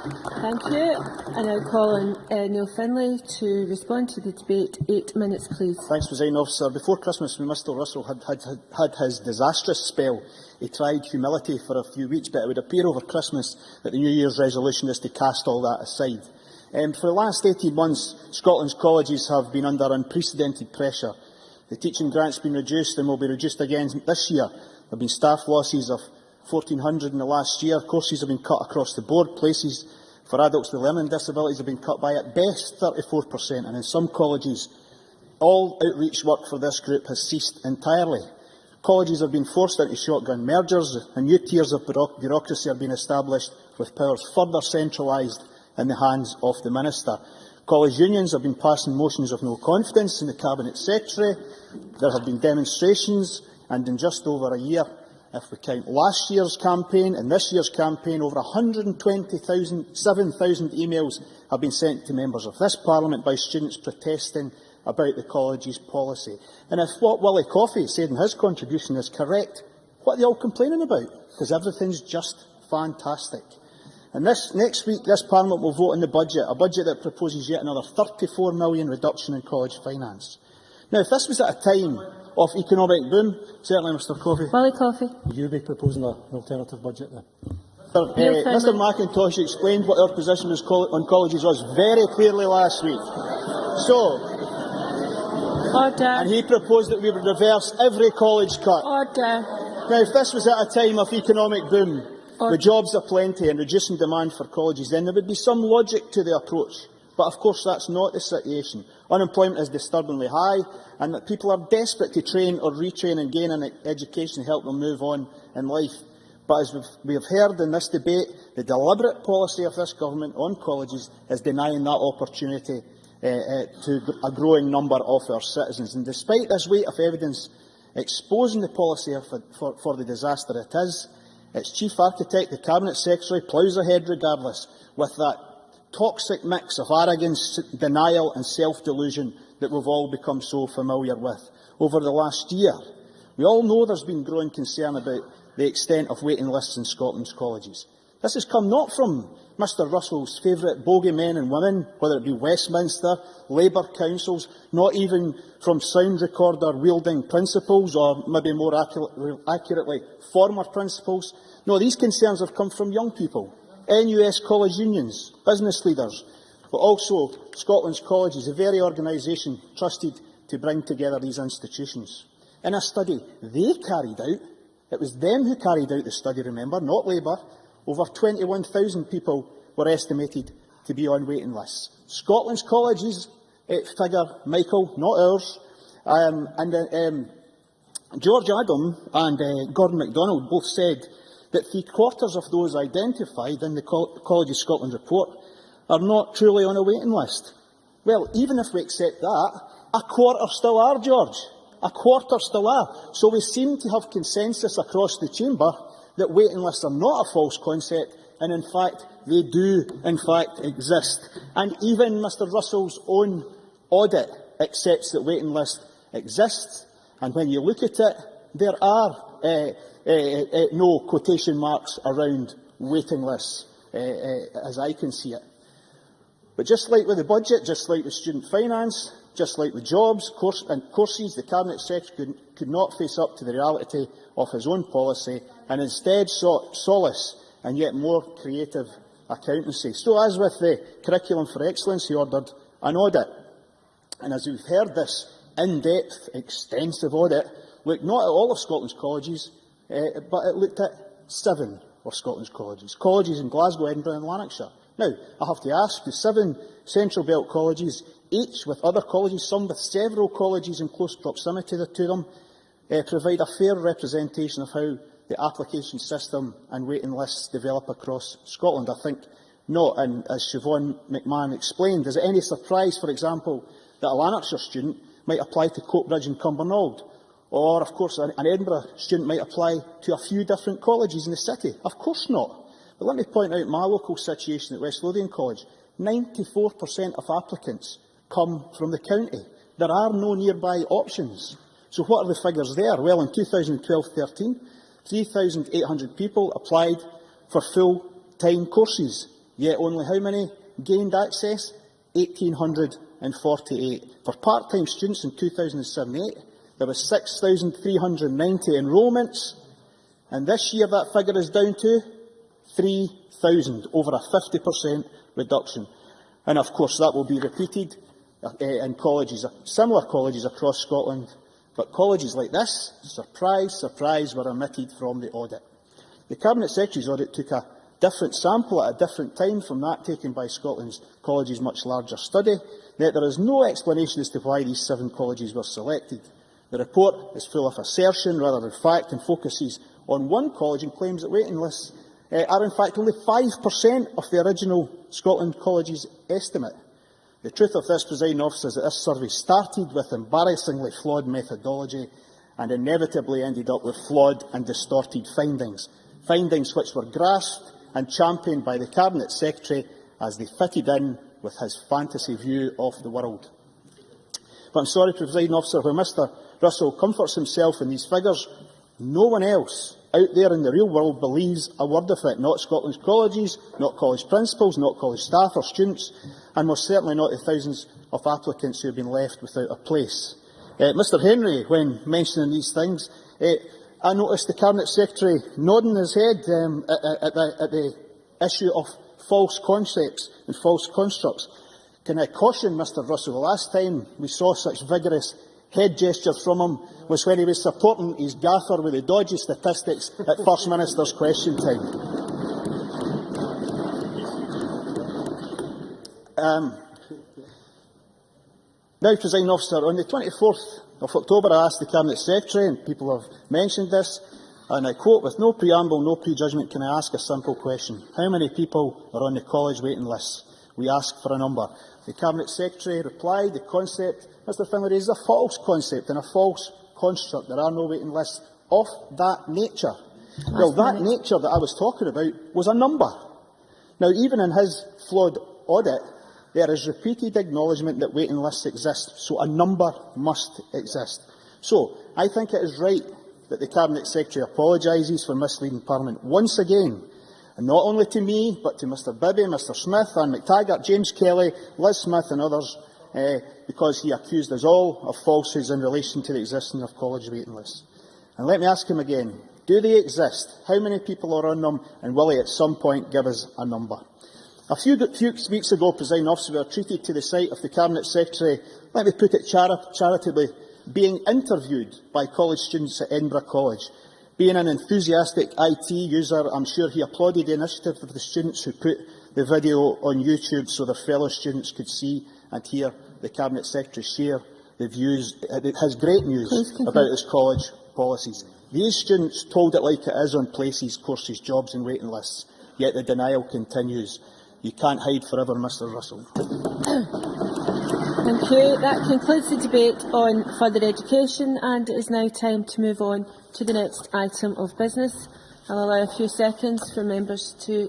Thank you. I now call on Neil Findlay to respond to the debate. 8 minutes, please. Thanks, Presiding Officer. Before Christmas, when Mr Russell had his disastrous spell, he tried humility for a few weeks, but it would appear over Christmas that the New Year's resolution is to cast all that aside. For the last 18 months, Scotland's colleges have been under unprecedented pressure. The teaching grants have been reduced and will be reduced again this year. There have been staff losses of 1,400 in the last year. Courses have been cut across the board. Places for adults with learning disabilities have been cut by at best 34%, and in some colleges, all outreach work for this group has ceased entirely. Colleges have been forced into shotgun mergers, and new tiers of bureaucracy have been established, with powers further centralised in the hands of the Minister. College unions have been passing motions of no confidence in the Cabinet Secretary. There have been demonstrations, and in just over a year, if we count last year's campaign and this year's campaign, over 127,000 emails have been sent to members of this Parliament by students protesting about the college's policy. And if what Willie Coffey said in his contribution is correct, what are they all complaining about? Because everything's just fantastic. And next week, this Parliament will vote on the budget, a budget that proposes yet another £34 million reduction in college finance. Now, if this was at a time of economic boom, certainly, Mr Coffey, Willie Coffey, would you be proposing an alternative budget then? Mr McIntosh explained what our position on colleges was very clearly last week. And he proposed that we would reverse every college cut. Now, if this was at a time of economic boom, with jobs aplenty and reducing demand for colleges, then there would be some logic to the approach. But of course that's not the situation. Unemployment is disturbingly high, and that people are desperate to train or retrain and gain an education to help them move on in life. But as we have heard in this debate, the deliberate policy of this government on colleges is denying that opportunity to a growing number of our citizens. And despite this weight of evidence exposing the policy for the disaster it is, its chief architect, the Cabinet Secretary, ploughs ahead regardless, with that toxic mix of arrogance, denial and self-delusion that we've all become so familiar with over the last year. We all know there's been growing concern about the extent of waiting lists in Scotland's colleges. This has come not from Mr Russell's favourite bogeymen and women, whether it be Westminster, Labour councils, not even from sound recorder-wielding principals, or maybe more accurately, former principals. No, these concerns have come from young people, NUS college unions, business leaders, but also Scotland's colleges, the very organisation trusted to bring together these institutions. In a study they carried out, it was them who carried out the study, remember, not Labour, over 21,000 people were estimated to be on waiting lists. Scotland's colleges figure, Michael, not ours, George Adam and Gordon MacDonald both said that 3/4 of those identified in the College of Scotland report are not truly on a waiting list. Well, even if we accept that, a quarter still are, George. A quarter still are. So we seem to have consensus across the chamber that waiting lists are not a false concept, and in fact they do exist. And even Mr Russell's own audit accepts that waiting list exists, and when you look at it, there are no quotation marks around waiting lists, as I can see it. But just like with the budget, just like with student finance, just like with jobs and courses, the Cabinet Secretary could not face up to the reality of his own policy, and instead sought solace and yet more creative accountancy. So, as with the Curriculum for Excellence, he ordered an audit. And as we've heard, this in-depth, extensive audit looked not at all of Scotland's colleges, but it looked at 7 of Scotland's colleges in Glasgow, Edinburgh and Lanarkshire. Now, I have to ask, the 7 Central Belt colleges, each with other colleges, some with several colleges in close proximity to them, provide a fair representation of how the application system and waiting lists develop across Scotland? I think not. And as Siobhan McMahon explained, is it any surprise, for example, that a Lanarkshire student might apply to Coatbridge and Cumbernauld? Or, of course, an Edinburgh student might apply to a few different colleges in the city? Of course not. But let me point out my local situation at West Lothian College. 94% of applicants come from the county. There are no nearby options. So what are the figures there? Well, in 2012-13, 3,800 people applied for full-time courses. Yet only how many gained access? 1,848. For part-time students in 2007-8, there were 6,390 enrolments, and this year that figure is down to 3,000, over a 50% reduction. And of course that will be repeated in colleges, similar colleges across Scotland. But colleges like this, surprise, surprise, were omitted from the audit. The Cabinet Secretary's audit took a different sample at a different time from that taken by Scotland's colleges' much larger study, yet there is no explanation as to why these 7 colleges were selected. The report is full of assertion rather than fact and focuses on one college and claims that waiting lists are in fact only 5% of the original Scotland College's estimate. The truth of this, Presiding Officer, is that this survey started with embarrassingly flawed methodology and inevitably ended up with flawed and distorted findings, findings which were grasped and championed by the Cabinet Secretary as they fitted in with his fantasy view of the world. But I'm sorry, Presiding Officer, when Mr Russell comforts himself in these figures, no one else out there in the real world believes a word of it, not Scotland's colleges, not college principals, not college staff or students, and most certainly not the thousands of applicants who have been left without a place. Mr Henry, when mentioning these things, I noticed the Cabinet Secretary nodding his head at the issue of false concepts and false constructs. Can I caution Mr Russell, the last time we saw such vigorous head gestures from him was when he was supporting his gaffer with the dodgy statistics at First Minister's question time. Now, Presiding Officer, on the 24th of October I asked the Cabinet Secretary, and people have mentioned this, and I quote, "With no preamble, no prejudgment, can I ask a simple question? How many people are on the college waiting lists? We ask for a number." The Cabinet Secretary replied, "The concept, Mr Findlay, is a false concept and a false construct. There are no waiting lists of that nature." Well, that nature that I was talking about was a number. Now, even in his flawed audit, there is repeated acknowledgement that waiting lists exist, so a number must exist. So, I think it is right that the Cabinet Secretary apologises for misleading Parliament once again, and not only to me, but to Mr Bibby, Mr Smith, Anne McTaggart, James Kelly, Liz Smith and others, because he accused us all of falsehoods in relation to the existence of college waiting lists. And let me ask him again, do they exist? How many people are on them? And will he at some point give us a number? A few weeks ago, Presiding Officer, we were treated to the sight of the Cabinet Secretary, let me put it charitably, being interviewed by college students at Edinburgh College. Being an enthusiastic IT user, I'm sure he applauded the initiative of the students who put the video on YouTube so their fellow students could see and hear the Cabinet Secretary share the views, his great news about his college policies. These students told it like it is on places, courses, jobs and waiting lists, yet the denial continues. You can't hide forever, Mr Russell. Thank you. That concludes the debate on further education, and it is now time to move on to the next item of business. I'll allow a few seconds for members to